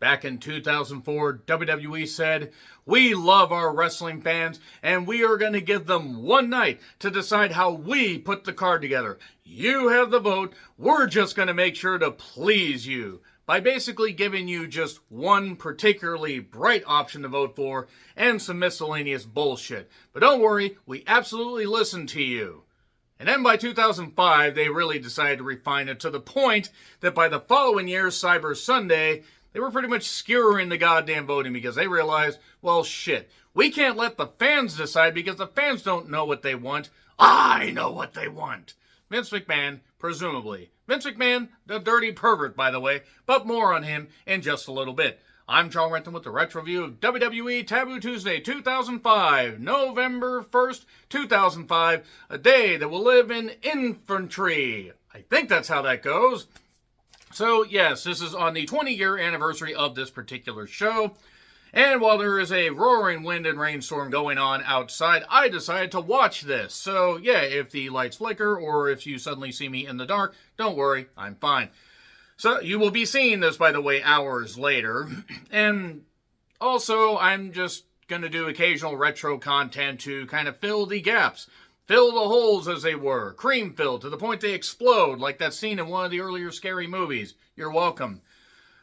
Back in 2004, WWE said, "We love our wrestling fans, and we are going to give them one night to decide how we put the card together. You have the vote. We're just going to make sure to please you," by basically giving you just one particularly bright option to vote for and some miscellaneous bullshit. But don't worry, we absolutely listened to you. And then by 2005, they really decided to refine it to the point that by the following year's Cyber Sunday, they were pretty much skewering the goddamn voting because they realized, well, shit, we can't let the fans decide because the fans don't know what they want. I know what they want. Vince McMahon, presumably. Vince McMahon, the dirty pervert, by the way, but more on him in just a little bit. I'm Charles Renton with the Retro Review of WWE Taboo Tuesday 2005, November 1st, 2005, a day that will live in infantry. I think that's how that goes. So, yes, this is on the 20-year anniversary of this particular show. And while there is a roaring wind and rainstorm going on outside, I decided to watch this. So, yeah, if the lights flicker or if you suddenly see me in the dark, don't worry, I'm fine. So, you will be seeing this, by the way, hours later. And also, I'm just going to do occasional retro content to kind of fill the gaps. Fill the holes, as they were. Cream filled to the point they explode, like that scene in one of the earlier scary movies. You're welcome.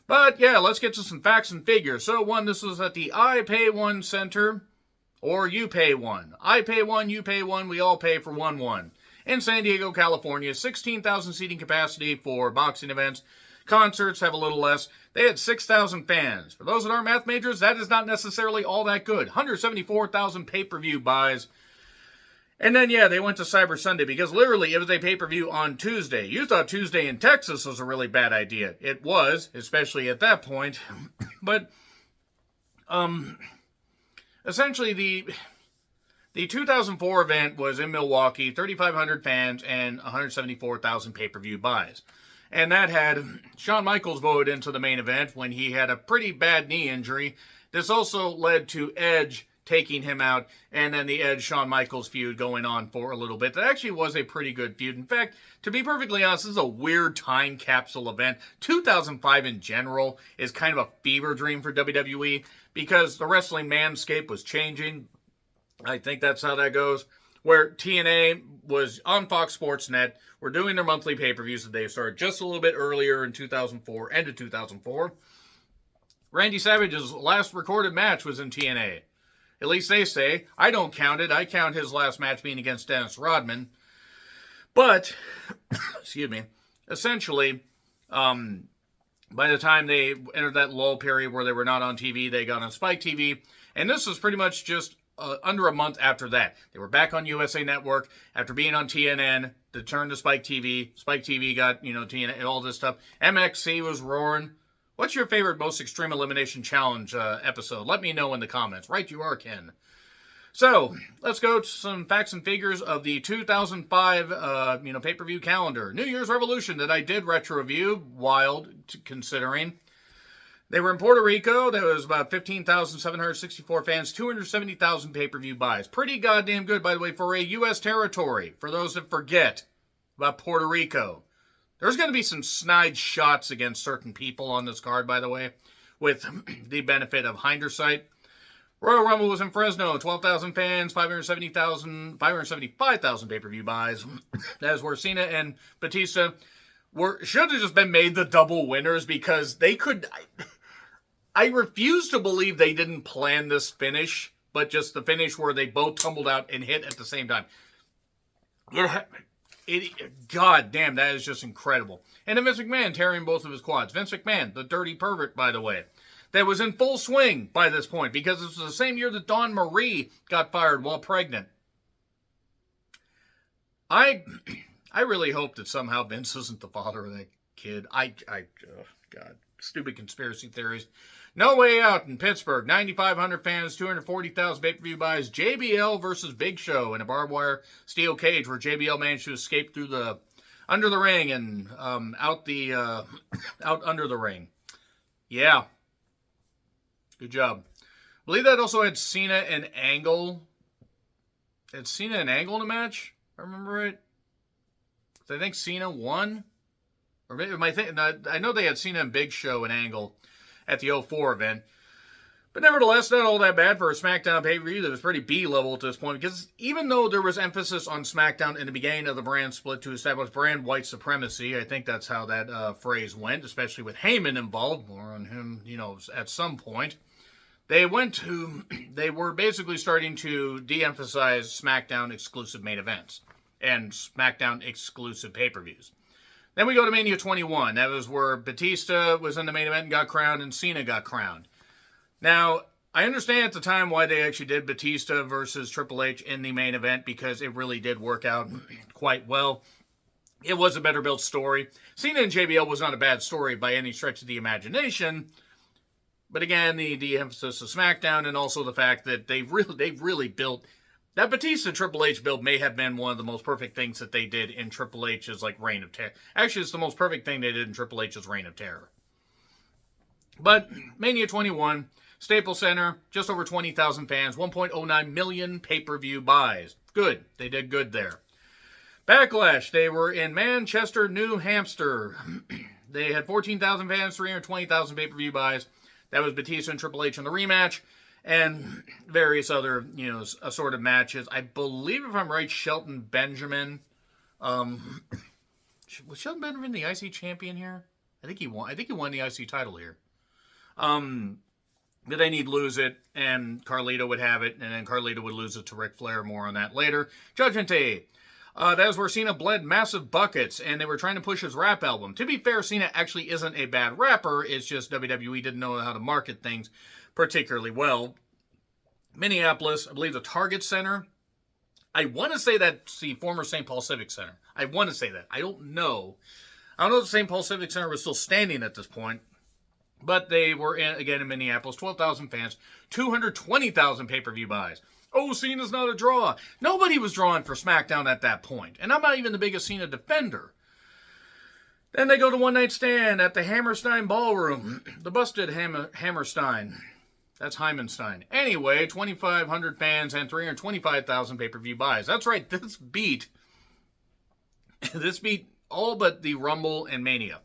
But, yeah, let's get to some facts and figures. So, one, this was at the PayOne Center, or You Pay One. I pay one, you pay one, we all pay for 1-1. In San Diego, California, 16,000 seating capacity for boxing events. Concerts have a little less. They had 6,000 fans. For those that aren't math majors, that is not necessarily all that good. 174,000 pay-per-view buys. And then, yeah, they went to Cyber Sunday because literally it was a pay-per-view on Tuesday. You thought Tuesday in Texas was a really bad idea. It was, especially at that point. But, essentially the 2004 event was in Milwaukee, 3,500 fans and 174,000 pay-per-view buys. And that had Shawn Michaels voted into the main event when he had a pretty bad knee injury. This also led to Edge taking him out, and then the Edge-Shawn Michaels feud going on for a little bit. That actually was a pretty good feud. In fact, to be perfectly honest, this is a weird time capsule event. 2005 in general is kind of a fever dream for WWE because the wrestling landscape was changing. I think that's how that goes. Where TNA was on Fox Sports Net, were doing their monthly pay-per-views that they started just a little bit earlier in 2004, end of 2004. Randy Savage's last recorded match was in TNA. At least they say. I don't count it. I count his last match being against Dennis Rodman. But, excuse me, essentially, by the time they entered that lull period where they were not on TV, they got on Spike TV. And this was pretty much just under a month after that. They were back on USA Network after being on TNN. They turned to Spike TV. Spike TV got, TNN, all this stuff. MXC was roaring. What's your favorite Most Extreme Elimination Challenge episode? Let me know in the comments. Right you are, Ken. So, let's go to some facts and figures of the 2005, pay-per-view calendar. New Year's Revolution that I did retro review. Wild, considering. They were in Puerto Rico. There was about 15,764 fans, 270,000 pay-per-view buys. Pretty goddamn good, by the way, for a U.S. territory. For those that forget about Puerto Rico. There's going to be some snide shots against certain people on this card, by the way, with the benefit of hindsight. Royal Rumble was in Fresno, 12,000 fans, 575,000 pay-per-view buys. As were Cena and Batista should have just been made the double winners because they could. I refuse to believe they didn't plan this finish, but just the finish where they both tumbled out and hit at the same time. God damn, that is just incredible. And then Vince McMahon tearing both of his quads. Vince McMahon, the dirty pervert, by the way, that was in full swing by this point because this was the same year that Dawn Marie got fired while pregnant. I really hope that somehow Vince isn't the father of that kid. Oh God, stupid conspiracy theories. No Way Out in Pittsburgh, 9,500 fans, 240,000 pay-per-view buys. JBL versus Big Show in a barbed wire steel cage where JBL managed to escape through under the ring and out under the ring. Yeah, good job. I believe that also had Cena and Angle. Had Cena and Angle in a match, if I remember right. So I think Cena won, or maybe I know they had Cena and Big Show and Angle. at the 04 event. But nevertheless, not all that bad for a SmackDown pay-per-view that was pretty B-level at this point, because even though there was emphasis on SmackDown in the beginning of the brand split to establish brand white supremacy, I think that's how that phrase went, especially with Heyman involved, more on him, at some point. They were basically starting to de-emphasize SmackDown exclusive main events and SmackDown exclusive pay-per-views. Then we go to Mania 21. That was where Batista was in the main event and got crowned, and Cena got crowned. Now, I understand at the time why they actually did Batista versus Triple H in the main event, because it really did work out quite well. It was a better built story. Cena and JBL was not a bad story by any stretch of the imagination. But again, the emphasis of SmackDown, and also the fact that they've really built... That Batista Triple H build may have been one of the most perfect things that they did in Triple H's Reign of Terror. Actually, it's the most perfect thing they did in Triple H's Reign of Terror. But Mania 21... Staples Center, just over 20,000 fans, 1.09 million pay-per-view buys. Good. They did good there. Backlash, they were in Manchester, New Hampshire. They had 14,000 fans, 320,000 pay-per-view buys. That was Batista and Triple H in the rematch, and various other, assorted matches. I believe, if I'm right, Shelton Benjamin. Was Shelton Benjamin the IC champion here? I think he won. I think he won the IC title here. But then he'd lose it, and Carlito would have it, and then Carlito would lose it to Ric Flair. More on that later. Judgment Day. That was where Cena bled massive buckets, and they were trying to push his rap album. To be fair, Cena actually isn't a bad rapper. It's just WWE didn't know how to market things particularly well. Minneapolis, I believe the Target Center. I want to say that's the former St. Paul Civic Center. I want to say that. I don't know. I don't know if the St. Paul Civic Center was still standing at this point. But they were, again, in Minneapolis, 12,000 fans, 220,000 pay-per-view buys. Oh, Cena's not a draw. Nobody was drawing for SmackDown at that point. And I'm not even the biggest Cena defender. Then they go to One Night Stand at the Hammerstein Ballroom. The busted Hammerstein. That's Hymenstein. Anyway, 2,500 fans and 325,000 pay-per-view buys. That's right, this beat all but the Rumble and Mania.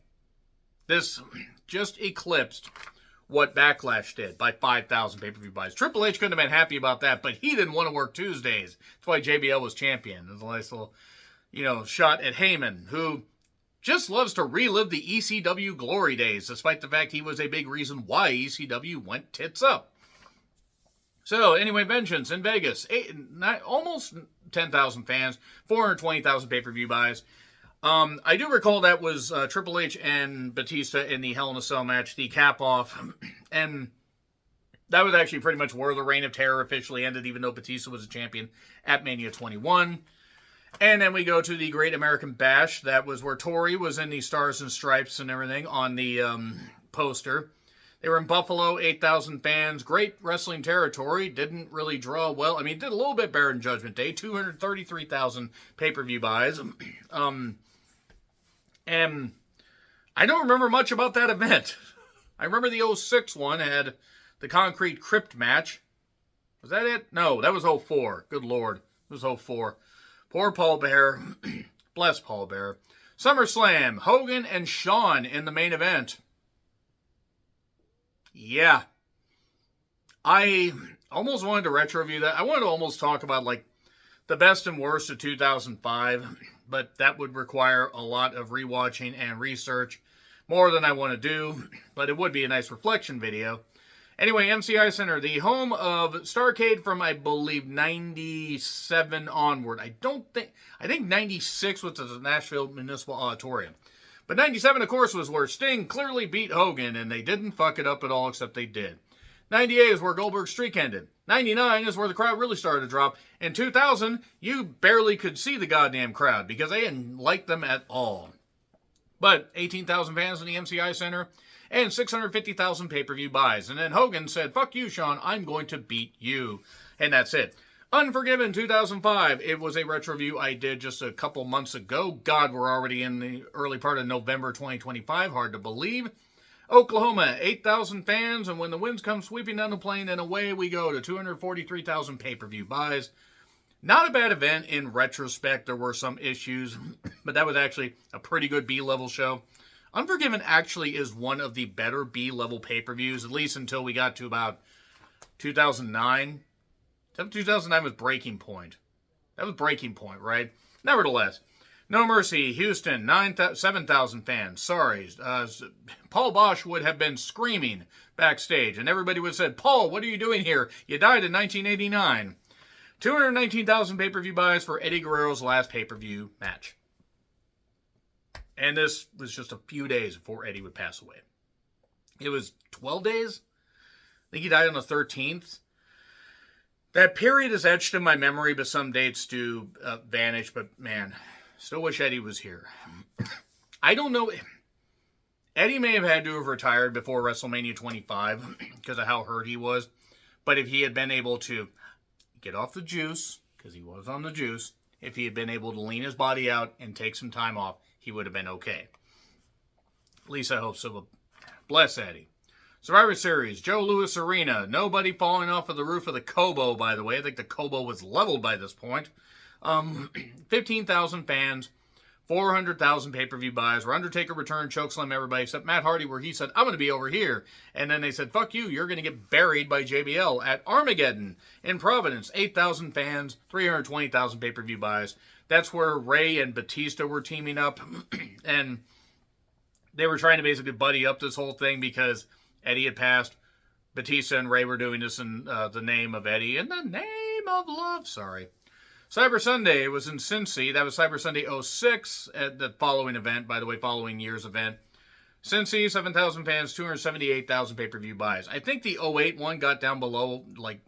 This just eclipsed what Backlash did by 5,000 pay-per-view buys. Triple H couldn't have been happy about that, but he didn't want to work Tuesdays. That's why JBL was champion. There's a nice little, shot at Heyman, who just loves to relive the ECW glory days, despite the fact he was a big reason why ECW went tits up. So, anyway, Vengeance in Vegas. Almost 10,000 fans, 420,000 pay-per-view buys. I do recall that was Triple H and Batista in the Hell in a Cell match, the cap-off, and that was actually pretty much where the Reign of Terror officially ended, even though Batista was a champion at Mania 21. And then we go to the Great American Bash. That was where Tori was in the Stars and Stripes and everything on the poster. They were in Buffalo, 8,000 fans, great wrestling territory, didn't really draw well. I mean, did a little bit better than Judgment Day, 233,000 pay-per-view buys. And I don't remember much about that event. I remember the 06 one had the Concrete Crypt match. Was that it? No, that was 04. Good Lord. It was 04. Poor Paul Bearer. Bless Paul Bearer. SummerSlam. Hogan and Shawn in the main event. Yeah. I almost wanted to retro-review that. I wanted to almost talk about, the best and worst of 2005, but that would require a lot of rewatching and research, more than I want to do, but it would be a nice reflection video. Anyway, MCI Center, the home of Starrcade from, I believe, 97 onward. I think 96 was the Nashville Municipal Auditorium. But 97, of course, was where Sting clearly beat Hogan, and they didn't fuck it up at all, except they did. 98 is where Goldberg's streak ended. 99 is where the crowd really started to drop. In 2000, you barely could see the goddamn crowd because they didn't like them at all. But 18,000 fans in the MCI Center and 650,000 pay-per-view buys. And then Hogan said, fuck you, Shawn, I'm going to beat you. And that's it. Unforgiven 2005. It was a retro review I did just a couple months ago. God, we're already in the early part of November 2025. Hard to believe. Oklahoma, 8,000 fans, and when the winds come sweeping down the plain, and away we go to 243,000 pay-per-view buys. Not a bad event in retrospect. There were some issues, but that was actually a pretty good B-level show. Unforgiven actually is one of the better B-level pay-per-views, at least until we got to about 2009. 2009 was Breaking Point. That was Breaking Point, right? Nevertheless, No Mercy, Houston, 7,000 fans. Sorry. Paul Bosch would have been screaming backstage, and everybody would have said, Paul, what are you doing here? You died in 1989. 219,000 pay-per-view buys for Eddie Guerrero's last pay-per-view match. And this was just a few days before Eddie would pass away. It was 12 days? I think he died on the 13th. That period is etched in my memory, but some dates do vanish. But man, still wish Eddie was here. I don't know. Eddie may have had to have retired before WrestleMania 25 because of how hurt he was. But if he had been able to get off the juice, because he was on the juice, if he had been able to lean his body out and take some time off, he would have been okay. At least I hope so. But bless Eddie. Survivor Series, Joe Louis Arena. Nobody falling off of the roof of the Kobo, by the way. I think the Kobo was leveled by this point. 15,000 fans, 400,000 pay-per-view buys, where Undertaker returned, chokeslam everybody except Matt Hardy, where he said, I'm going to be over here. And then they said, fuck you, you're going to get buried by JBL at Armageddon in Providence. 8,000 fans, 320,000 pay-per-view buys. That's where Ray and Batista were teaming up. And they were trying to basically buddy up this whole thing because Eddie had passed. Batista and Ray were doing this in the name of Eddie. In the name of love. Sorry. Cyber Sunday was in Cincy. That was Cyber Sunday 06 at the following event. By the way, following year's event. Cincy, 7,000 fans, 278,000 pay-per-view buys. I think the 08 one got down below like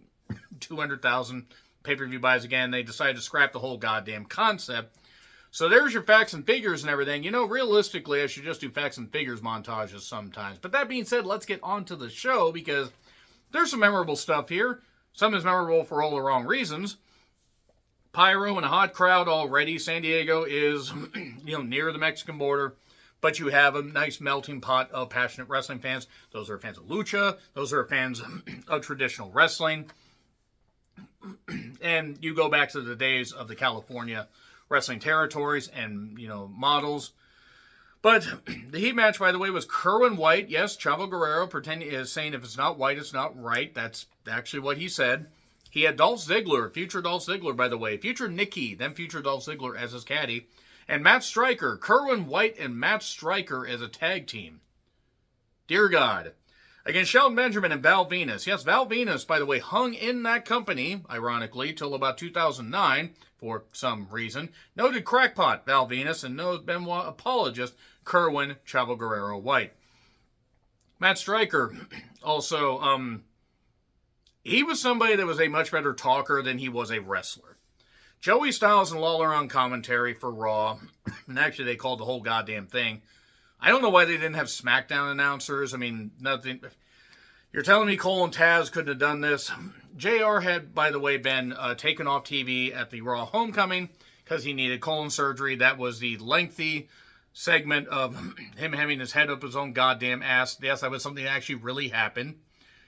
200,000 pay-per-view buys again. They decided to scrap the whole goddamn concept. So there's your facts and figures and everything. You know, realistically, I should just do facts and figures montages sometimes. But that being said, let's get on to the show because there's some memorable stuff here. Some is memorable for all the wrong reasons. Pyro and a hot crowd already. San Diego is, near the Mexican border. But you have a nice melting pot of passionate wrestling fans. Those are fans of lucha. Those are fans of traditional wrestling. And you go back to the days of the California wrestling territories and, models. But the heat match, by the way, was Kerwin White. Yes, Chavo Guerrero is saying if it's not white, it's not right. That's actually what he said. He had Dolph Ziggler, future Dolph Ziggler, by the way. Future Nikki, then future Dolph Ziggler as his caddy. And Matt Striker, Kerwin White and Matt Striker as a tag team. Dear God. Against Shelton Benjamin and Val Venus. Yes, Val Venus, by the way, hung in that company, ironically, till about 2009, for some reason. Noted crackpot, Val Venus, and noted Benoit apologist, Kerwin Chavo Guerrero White. Matt Striker, also, he was somebody that was a much better talker than he was a wrestler. Joey Styles and Lawler on commentary for Raw, and actually they called the whole goddamn thing. I don't know why they didn't have SmackDown announcers. I mean, nothing. You're telling me Cole and Taz couldn't have done this? JR had, by the way, been taken off TV at the Raw Homecoming because he needed colon surgery. That was the lengthy segment of him having his head up his own goddamn ass. Yes, that was something that actually really happened.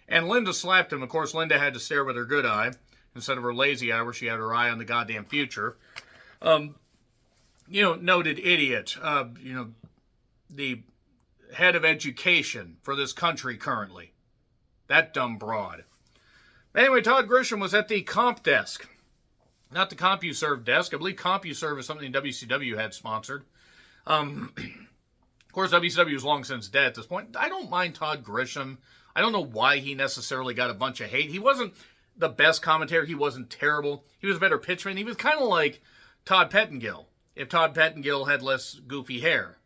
And Linda slapped him. Of course, Linda had to stare with her good eye instead of her lazy eye where she had her eye on the goddamn future. Noted idiot. The head of education for this country currently. That dumb broad. Anyway, Todd Grisham was at the comp desk. Not the CompuServe desk. I believe CompuServe is something WCW had sponsored. Of course, WCW is long since dead at this point. I don't mind Todd Grisham. I don't know why he necessarily got a bunch of hate. He wasn't the best commentator. He wasn't terrible. He was a better pitchman. He was kind of like Todd Pettengill, if Todd Pettengill had less goofy hair.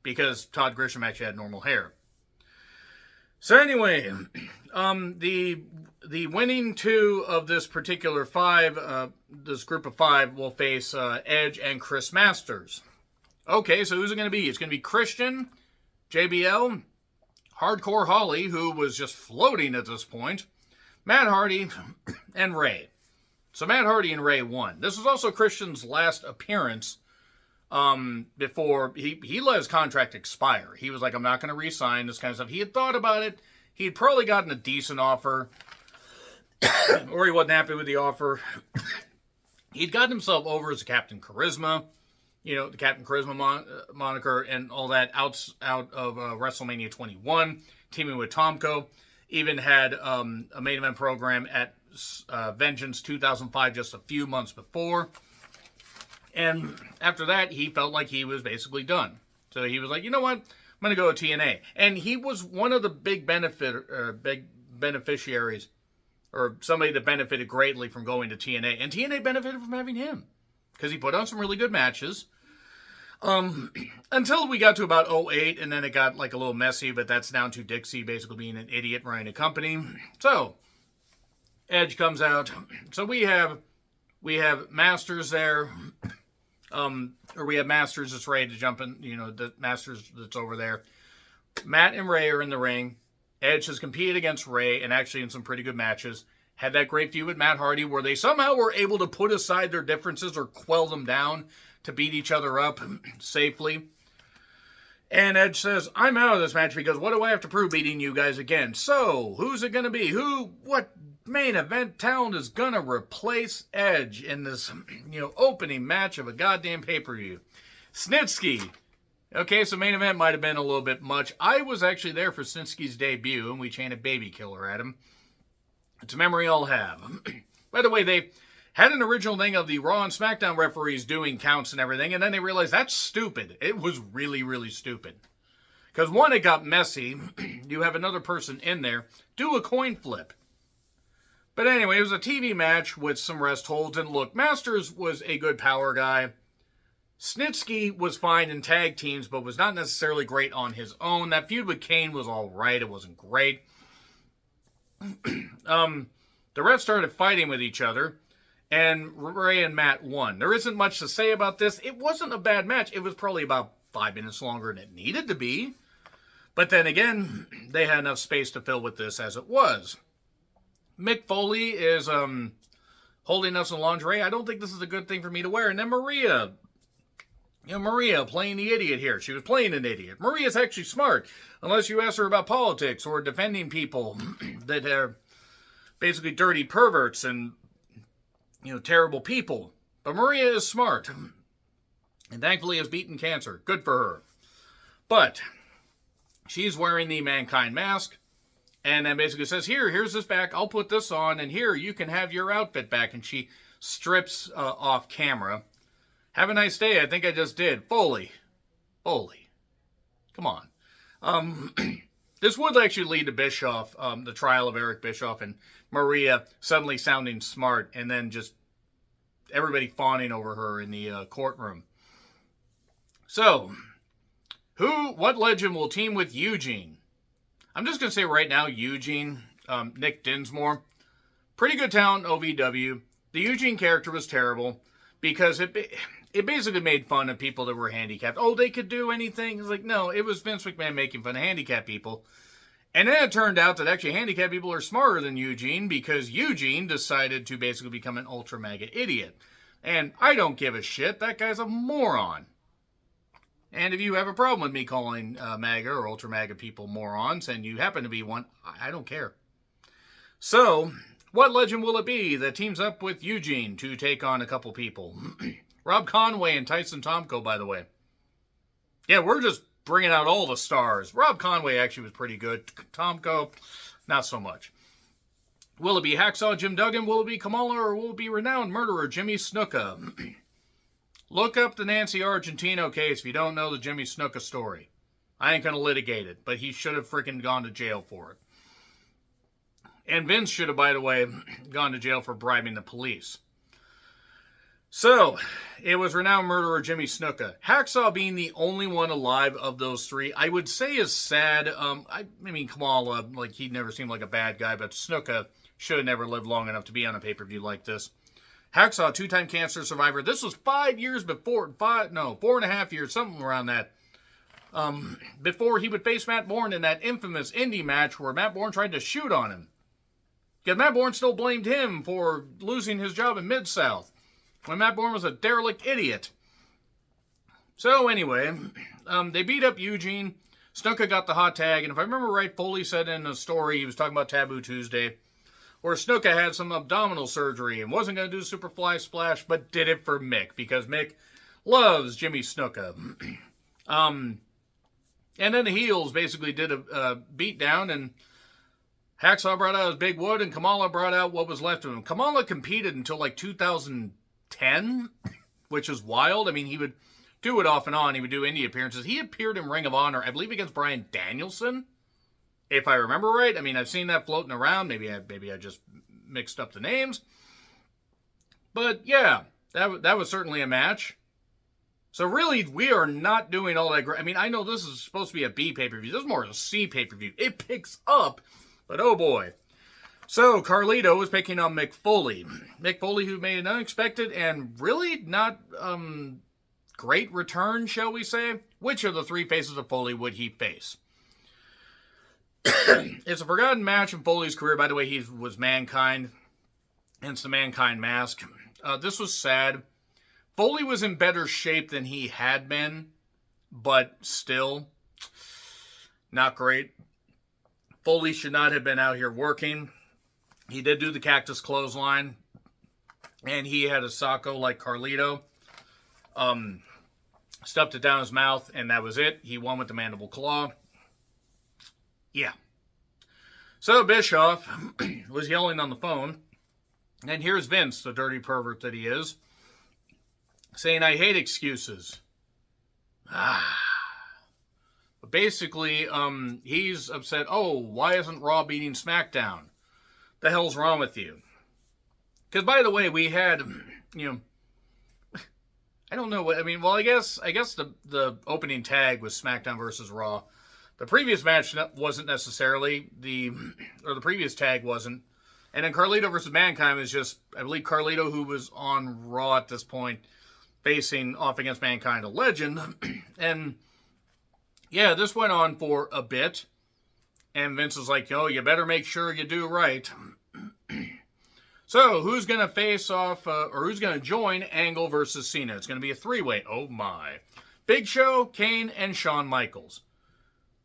Because Todd Grisham actually had normal hair. So anyway, the winning two of this particular this group of five will face Edge and Chris Masters. Okay, so who's it going to be? It's going to be Christian, JBL, Hardcore Holly, who was just floating at this point, Matt Hardy, and Ray. So Matt Hardy and Ray won. This was also Christian's last appearance before he let his contract expire. He was like, I'm not going to re-sign, this kind of stuff. He had thought about it. He had probably gotten a decent offer, or he wasn't happy with the offer. He'd gotten himself over as a Captain Charisma. the Captain Charisma moniker and all that out of WrestleMania 21, teaming with Tomko. Even had a main event program at Vengeance 2005 just a few months before. And after that, he felt like he was basically done. So he was like, you know what? I'm going to go to TNA. And he was one of the big beneficiaries, or somebody that benefited greatly from going to TNA. And TNA benefited from having him, because he put on some really good matches. Until we got to about 2008, and then it got like a little messy, but that's down to Dixie basically being an idiot running a company. So, Edge comes out. So we have Masters there. Or we have Masters that's ready to jump in, the Masters that's over there. Matt and Ray are in the ring. Edge has competed against Ray, and actually in some pretty good matches. Had that great feud with Matt Hardy where they somehow were able to put aside their differences or quell them down to beat each other up safely. And Edge says, I'm out of this match because what do I have to prove beating you guys again? So, who's it going to be? What main event talent is going to replace Edge in this, opening match of a goddamn pay-per-view? Snitsky. Okay, so main event might have been a little bit much. I was actually there for Snitsky's debut, and we chanted Baby Killer at him. It's a memory I'll have. By the way, they had an original thing of the Raw and SmackDown referees doing counts and everything, and then they realized that's stupid. It was really, really stupid. Because one, it got messy. You have another person in there. Do a coin flip. But anyway, it was a TV match with some rest holds. And look, Masters was a good power guy. Snitsky was fine in tag teams, but was not necessarily great on his own. That feud with Kane was all right. It wasn't great. The refs started fighting with each other, and Ray and Matt won. There isn't much to say about this. It wasn't a bad match. It was probably about 5 minutes longer than it needed to be. But then again, they had enough space to fill with this as it was. Mick Foley is holding us in lingerie. I don't think this is a good thing for me to wear. And then Maria. Maria playing the idiot here. She was playing an idiot. Maria's actually smart, unless you ask her about politics or defending people that are basically dirty perverts and, terrible people. But Maria is smart. And thankfully has beaten cancer. Good for her. But she's wearing the Mankind mask. And then basically says, here's this back. I'll put this on. And here, you can have your outfit back. And she strips off camera. Have a nice day. I think I just did. Foley. Come on. This would actually lead to Bischoff, the trial of Eric Bischoff and Maria suddenly sounding smart. And then just everybody fawning over her in the courtroom. So, what legend will team with Eugene? I'm just going to say right now, Eugene, Nick Dinsmore. Pretty good talent in OVW. The Eugene character was terrible because it basically made fun of people that were handicapped. Oh, they could do anything. It's like, no, it was Vince McMahon making fun of handicapped people. And then it turned out that actually handicapped people are smarter than Eugene because Eugene decided to basically become an ultra mega idiot. And I don't give a shit. That guy's a moron. And if you have a problem with me calling MAGA or ultra MAGA people morons, and you happen to be one, I don't care. So, what legend will it be that teams up with Eugene to take on a couple people? Rob Conway and Tyson Tomko, by the way. Yeah, we're just bringing out all the stars. Rob Conway actually was pretty good. Tomko, not so much. Will it be Hacksaw Jim Duggan? Will it be Kamala? Or will it be renowned murderer Jimmy Snuka? Look up the Nancy Argentino case if you don't know the Jimmy Snuka story. I ain't going to litigate it, but he should have freaking gone to jail for it. And Vince should have, by the way, gone to jail for bribing the police. So, it was renowned murderer Jimmy Snuka. Hacksaw being the only one alive of those three, I would say is sad. I mean, Kamala, he never seemed like a bad guy, but Snuka should have never lived long enough to be on a pay-per-view like this. Hacksaw, 2-time cancer survivor. This was 5 years before, 4.5 years, something around that. Before he would face Matt Bourne in that infamous indie match where Matt Bourne tried to shoot on him. Yet Matt Bourne still blamed him for losing his job in Mid-South, when Matt Bourne was a derelict idiot. So anyway, they beat up Eugene. Snuka got the hot tag, and if I remember right, Foley said in a story, he was talking about Taboo Tuesday, where Snuka had some abdominal surgery and wasn't going to do Superfly Splash, but did it for Mick, because Mick loves Jimmy Snuka. And then the heels basically did a beatdown, and Hacksaw brought out his big wood, and Kamala brought out what was left of him. Kamala competed until like 2010, which is wild. I mean, he would do it off and on. He would do indie appearances. He appeared in Ring of Honor, I believe, against Bryan Danielson, if I remember right. I mean, I've seen that floating around. Maybe I just mixed up the names. But yeah, that was certainly a match. So really, we are not doing all that great. I mean, I know this is supposed to be a B pay-per-view. This is more of a C pay-per-view. It picks up, but oh boy. So Carlito was picking on Mick Foley. Mick Foley, who made an unexpected and really not great return, shall we say. Which of the three faces of Foley would he face? It's a forgotten match in Foley's career. By the way, he was Mankind, hence the Mankind mask. This was sad. Foley was in better shape than he had been, but still not great. Foley should not have been out here working. He did do the cactus clothesline, and he had a Sacco like Carlito. Stuffed it down his mouth, and that was it. He won with the mandible claw. Yeah. So Bischoff was yelling on the phone, and here's Vince, the dirty pervert that he is, saying, I hate excuses. But basically, he's upset, oh, why isn't Raw beating SmackDown? The hell's wrong with you? Because, by the way, we had, I don't know what, I mean, well, I guess the opening tag was SmackDown versus Raw. The previous match wasn't necessarily, the previous tag wasn't. And then Carlito versus Mankind was just, I believe Carlito, who was on Raw at this point, facing off against Mankind, a legend. And yeah, this went on for a bit. And Vince was like, you better make sure you do right. So, who's going to face off, or who's going to join Angle versus Cena? It's going to be a three-way. Oh my. Big Show, Kane, and Shawn Michaels.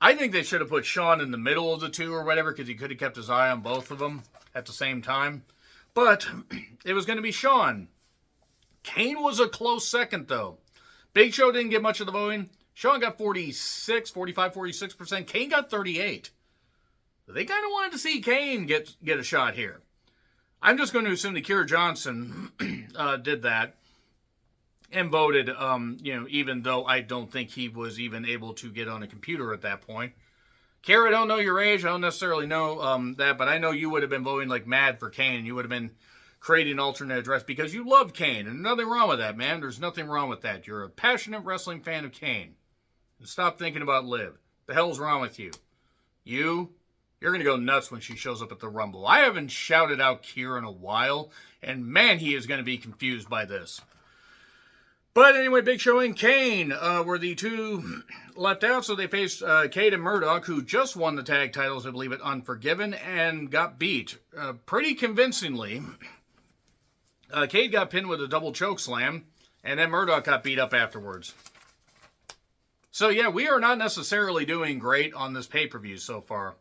I think they should have put Shawn in the middle of the two or whatever, because he could have kept his eye on both of them at the same time. But it was going to be Shawn. Kane was a close second, though. Big Show didn't get much of the voting. Shawn got 46%. Kane got 38%. They kind of wanted to see Kane get a shot here. I'm just going to assume that Keira Johnson did that and voted, even though I don't think he was even able to get on a computer at that point. Keira, I don't know your age. I don't necessarily know that, but I know you would have been voting like mad for Kane. You would have been creating an alternate address because you love Kane, and nothing wrong with that, man. There's nothing wrong with that. You're a passionate wrestling fan of Kane. And stop thinking about Liv. The hell's wrong with you? You're going to go nuts when she shows up at the Rumble. I haven't shouted out Keira in a while, and man, he is going to be confused by this. But anyway, Big Show and Kane were the two left out, so they faced Cade and Murdoch, who just won the tag titles, I believe, at Unforgiven, and got beat pretty convincingly. Cade got pinned with a double choke slam, and then Murdoch got beat up afterwards. So yeah, we are not necessarily doing great on this pay-per-view so far.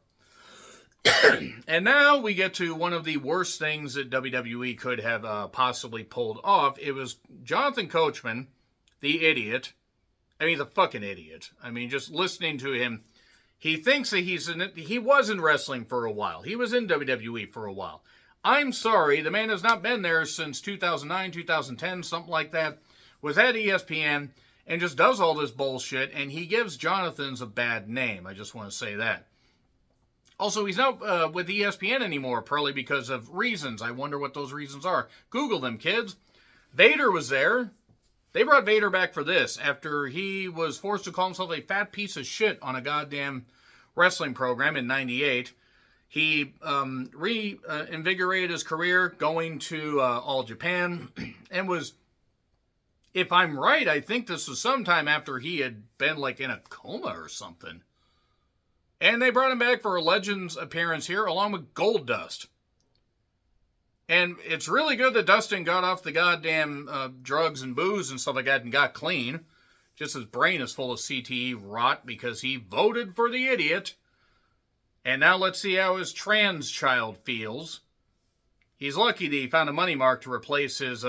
And now we get to one of the worst things that WWE could have possibly pulled off. It was Jonathan Coachman, the idiot. I mean, the fucking idiot. I mean, just listening to him, he thinks that he was in wrestling for a while. He was in WWE for a while. I'm sorry, the man has not been there since 2009, 2010, something like that. Was at ESPN and just does all this bullshit, and he gives Jonathan's a bad name. I just want to say that. Also, he's not with ESPN anymore, probably because of reasons. I wonder what those reasons are. Google them, kids. Vader was there. They brought Vader back for this after he was forced to call himself a fat piece of shit on a goddamn wrestling program in '98. He reinvigorated his career going to All Japan and was, if I'm right, I think this was sometime after he had been like in a coma or something. And they brought him back for a Legends appearance here, along with Goldust. And it's really good that Dustin got off the goddamn drugs and booze and stuff like that and got clean. Just his brain is full of CTE rot because he voted for the idiot. And now let's see how his trans child feels. He's lucky that he found a money mark to replace his,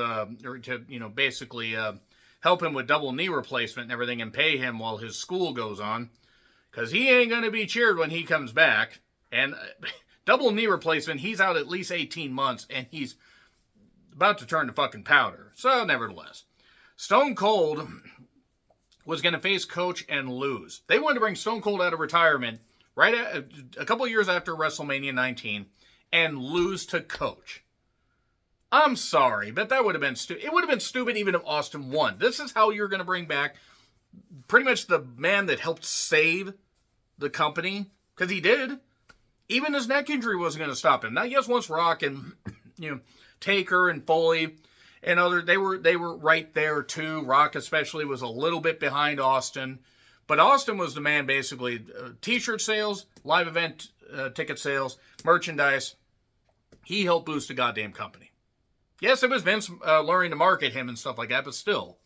basically help him with double knee replacement and everything and pay him while his school goes on. Because he ain't going to be cheered when he comes back. And double knee replacement, he's out at least 18 months and he's about to turn to fucking powder. So, nevertheless, Stone Cold was going to face Coach and lose. They wanted to bring Stone Cold out of retirement a couple of years after WrestleMania 19 and lose to Coach. I'm sorry, but that would have been stupid. It would have been stupid even if Austin won. This is how you're going to bring back pretty much the man that helped save the company, because he did. Even his neck injury wasn't going to stop him. Now, yes, once Rock and Taker and Foley and other, they were right there too. Rock especially was a little bit behind Austin, but Austin was the man basically. T-shirt sales, live event ticket sales, merchandise. He helped boost the goddamn company. Yes, it was Vince learning to market him and stuff like that, but still.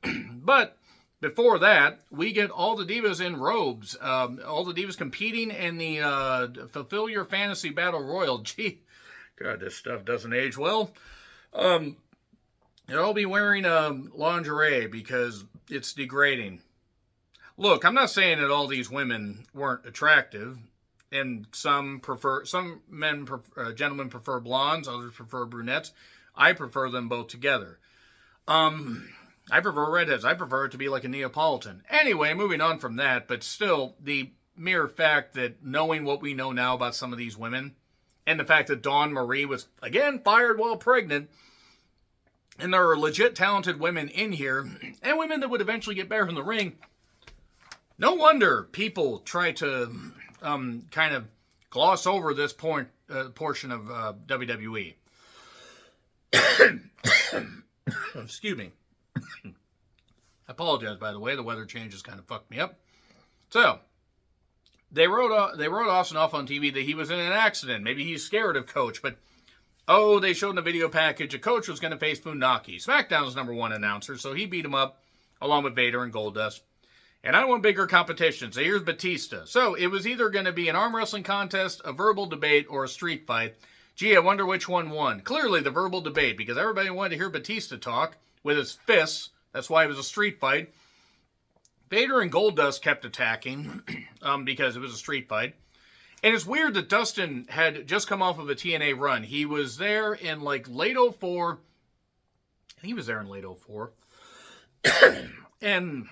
But before that, we get all the divas in robes. All the divas competing in the Fulfill Your Fantasy Battle Royal. Gee, God, this stuff doesn't age well. They'll all be wearing lingerie because it's degrading. Look, I'm not saying that all these women weren't attractive. And gentlemen prefer blondes, others prefer brunettes. I prefer them both together. I prefer redheads. I prefer it to be like a Neapolitan. Anyway, moving on from that, but still, the mere fact that knowing what we know now about some of these women, and the fact that Dawn Marie was, again, fired while pregnant, and there are legit talented women in here, and women that would eventually get better in the ring, no wonder people try to kind of gloss over this portion of WWE. Excuse me. I apologize, by the way. The weather changes kind of fucked me up. So, they wrote Austin off on TV that he was in an accident. Maybe he's scared of Coach, but they showed in the video package a Coach was going to face Funaki, SmackDown's #1 announcer, so he beat him up along with Vader and Goldust. And I want bigger competition, so here's Batista. So it was either going to be an arm wrestling contest, a verbal debate, or a street fight. Gee, I wonder which one won. Clearly the verbal debate, because everybody wanted to hear Batista talk with his fists. That's why it was a street fight. Vader and Goldust kept attacking because it was a street fight. And it's weird that Dustin had just come off of a TNA run. He was there in like late 04. He was there in late 04. And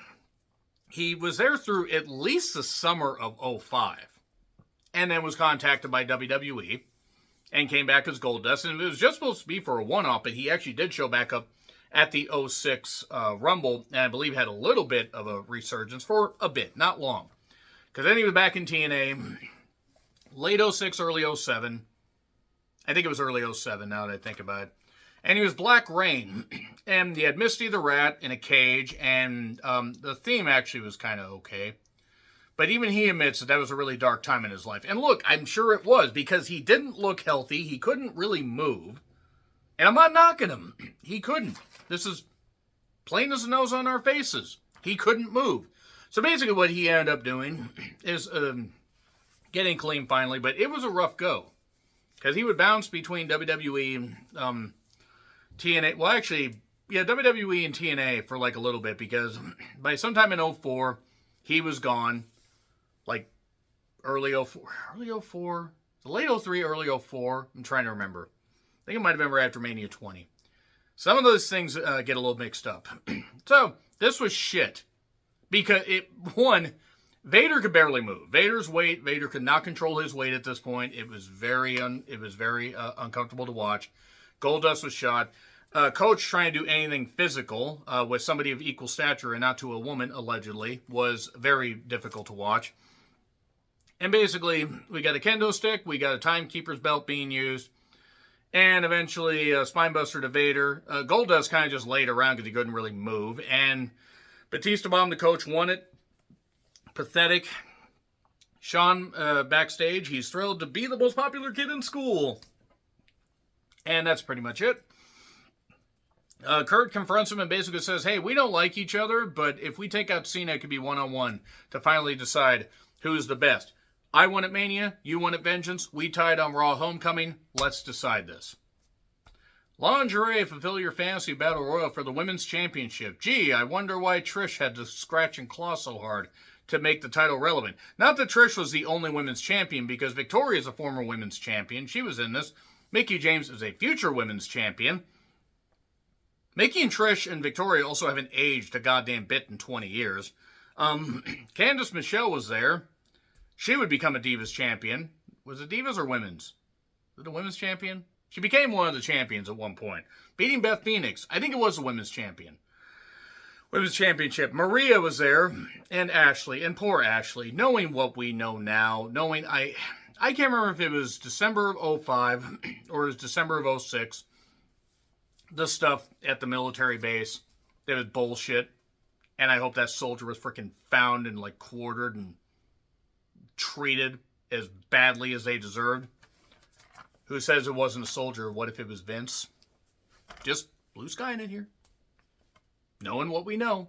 he was there through at least the summer of 05. And then was contacted by WWE and came back as Goldust. And it was just supposed to be for a one-off, but he actually did show back up at the 06 Rumble, and I believe had a little bit of a resurgence for a bit, not long. Because then he was back in TNA, late 06, early 07. I think it was early 07 now that I think about it. And he was Black Rain, and he had Misty the Rat in a cage, and the theme actually was kind of okay. But even he admits that was a really dark time in his life. And look, I'm sure it was, because he didn't look healthy, he couldn't really move. And I'm not knocking him. He couldn't. This is plain as the nose on our faces. He couldn't move. So basically what he ended up doing is getting clean finally, but it was a rough go. Because he would bounce between WWE and TNA. Well, actually, yeah, WWE and TNA for like a little bit, because by sometime in 04, he was gone. Like early 04. Early 04? Late 03, early 04. I'm trying to remember. I think it might have been right after Mania 20. Some of those things get a little mixed up. So, this was shit. Because, Vader could barely move. Vader could not control his weight at this point. It was very uncomfortable to watch. Goldust was shot. Coach trying to do anything physical with somebody of equal stature and not to a woman, allegedly, was very difficult to watch. And basically, we got a kendo stick, we got a timekeeper's belt being used, and eventually a spinebuster to Vader. Goldust kind of just laid around because he couldn't really move. And Batista bombed the Coach, won it. Pathetic. Sean backstage, he's thrilled to be the most popular kid in school. And that's pretty much it. Kurt confronts him and basically says, hey, we don't like each other, but if we take out Cena, it could be one-on-one to finally decide who's the best. I won at Mania, you won at Vengeance, we tied on Raw Homecoming, let's decide this. Lingerie, fulfill your fantasy battle royal for the women's championship. Gee, I wonder why Trish had to scratch and claw so hard to make the title relevant. Not that Trish was the only women's champion, because Victoria is a former women's champion. She was in this. Mickie James is a future women's champion. Mickie and Trish and Victoria also haven't aged a goddamn bit in 20 years. Candice Michelle was there. She would become a Divas champion. Was it Divas or Women's? Was it a Women's champion? She became one of the champions at one point, beating Beth Phoenix. I think it was a Women's champion. Women's championship. Maria was there, and Ashley, and poor Ashley. Knowing what we know now, knowing I can't remember if it was December of 05 or it was December of 06. The stuff at the military base, that was bullshit. And I hope that soldier was freaking found and like quartered and treated as badly as they deserved. Who says it wasn't a soldier? What if it was Vince? Just blue sky in it here. Knowing what we know.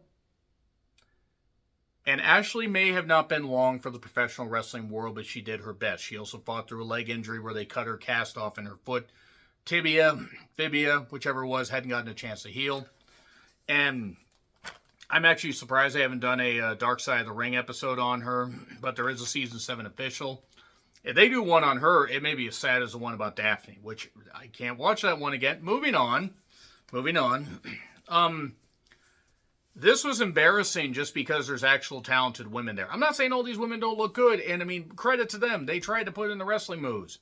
And Ashley may have not been long for the professional wrestling world, but she did her best. She also fought through a leg injury where they cut her cast off in her foot. Tibia, fibia, whichever it was, hadn't gotten a chance to heal. And I'm actually surprised they haven't done a Dark Side of the Ring episode on her, but there is a Season 7 official. If they do one on her, it may be as sad as the one about Daphne, which I can't watch that one again. Moving on. This was embarrassing just because there's actual talented women there. I'm not saying all these women don't look good, and I mean, credit to them. They tried to put in the wrestling moves.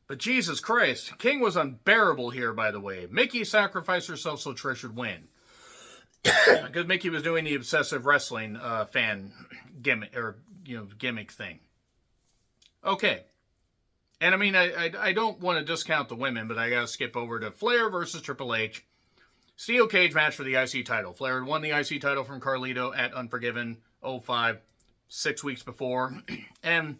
But Jesus Christ, King was unbearable here, by the way. Mickie sacrificed herself so Trish would win. Because Mickie was doing the obsessive wrestling fan gimmick, or, gimmick thing. Okay. And I mean, I don't want to discount the women, but I got to skip over to Flair versus Triple H. Steel cage match for the IC title. Flair had won the IC title from Carlito at Unforgiven 05, 6 weeks before. And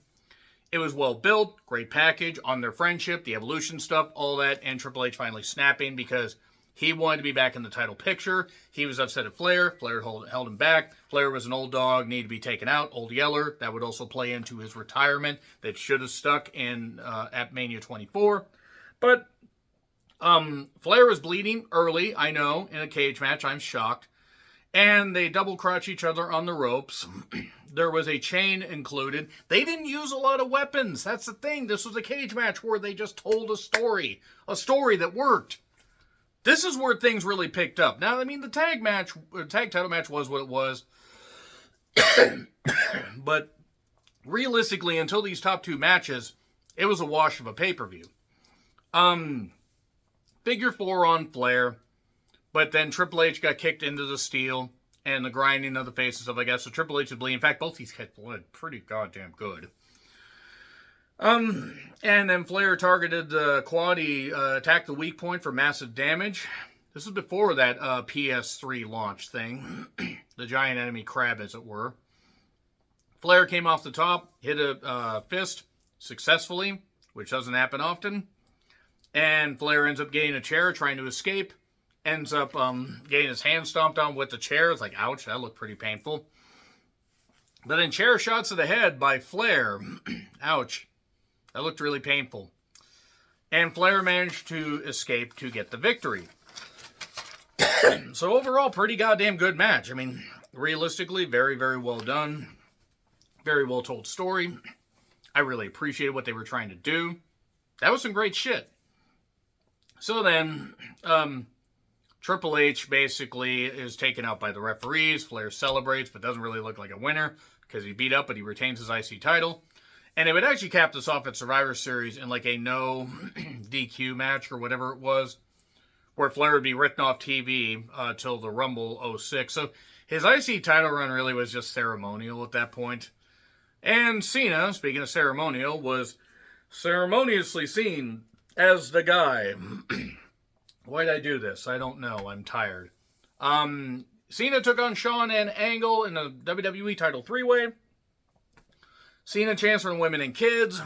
it was well built, great package on their friendship, the evolution stuff, all that, and Triple H finally snapping because he wanted to be back in the title picture. He was upset at Flair. Flair held him back. Flair was an old dog, needed to be taken out. Old Yeller. That would also play into his retirement that should have stuck in at Mania 24. But Flair was bleeding early, I know, in a cage match. I'm shocked. And they double crotch each other on the ropes. There was a chain included. They didn't use a lot of weapons. That's the thing. This was a cage match where they just told a story that worked. This is where things really picked up. Now, I mean, the tag title match was what it was. But realistically, until these top two matches, it was a wash of a pay-per-view. Figure 4 on Flair. But then Triple H got kicked into the steel and the grinding of the face and stuff like that. So Triple H is bleeding. In fact, both these guys bled pretty goddamn good. And then Flair targeted the quad. He attacked the weak point for massive damage. This is before that PS3 launch thing. The giant enemy crab, as it were. Flair came off the top, hit a fist successfully, which doesn't happen often. And Flair ends up getting a chair, trying to escape. Ends up getting his hand stomped on with the chair. It's like, ouch, that looked pretty painful. But then chair shots to the head by Flair. Ouch. That looked really painful. And Flair managed to escape to get the victory. So overall, pretty goddamn good match. I mean, realistically, very, very well done. Very well told story. I really appreciated what they were trying to do. That was some great shit. So then, Triple H basically is taken out by the referees. Flair celebrates, but doesn't really look like a winner because he beat up, but he retains his IC title. And it would actually cap this off at Survivor Series in like a no DQ match or whatever it was, where Flair would be written off TV till the Rumble 06. So his IC title run really was just ceremonial at that point. And Cena, speaking of ceremonial, was ceremoniously seen as the guy. Why'd I do this? I don't know. I'm tired. Cena took on Shawn and Angle in a WWE title 3-way. Cena chancing women and kids.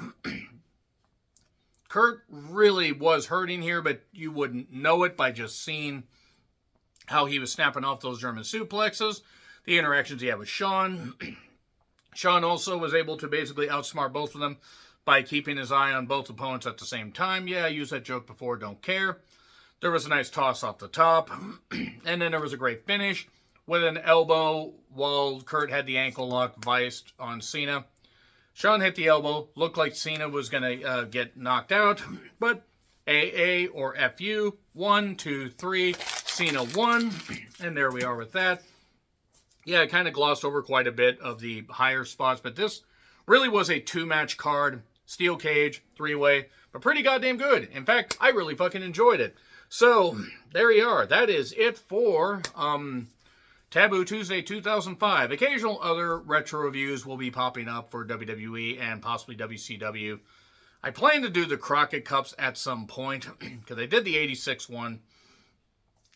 Kurt really was hurting here, but you wouldn't know it by just seeing how he was snapping off those German suplexes. The interactions he had with Shawn. Shawn also was able to basically outsmart both of them by keeping his eye on both opponents at the same time. Yeah, I used that joke before, don't care. There was a nice toss off the top, and then there was a great finish with an elbow while Kurt had the ankle lock viced on Cena. Shawn hit the elbow, looked like Cena was going to get knocked out, but AA or FU, 1, 2, 3, Cena won, and there we are with that. Yeah, I kind of glossed over quite a bit of the higher spots, but this really was a 2-match card, steel cage, 3-way, but pretty goddamn good. In fact, I really fucking enjoyed it. So, there you are. That is it for Taboo Tuesday 2005. Occasional other retro reviews will be popping up for WWE and possibly WCW. I plan to do the Crockett Cups at some point, because I did the 86 one.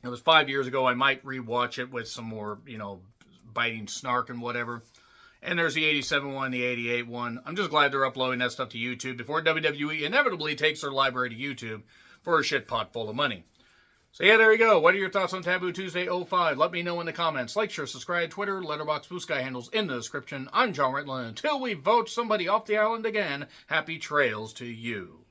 It was 5 years ago. I might rewatch it with some more, biting snark and whatever. And there's the 87 one, the 88 one. I'm just glad they're uploading that stuff to YouTube before WWE inevitably takes their library to YouTube for a shit pot full of money. So yeah, there you go. What are your thoughts on Taboo Tuesday 05? Let me know in the comments. Like, share, subscribe, Twitter, Letterboxd, Blue Sky handles in the description. I'm John Rittland. Until we vote somebody off the island again, happy trails to you.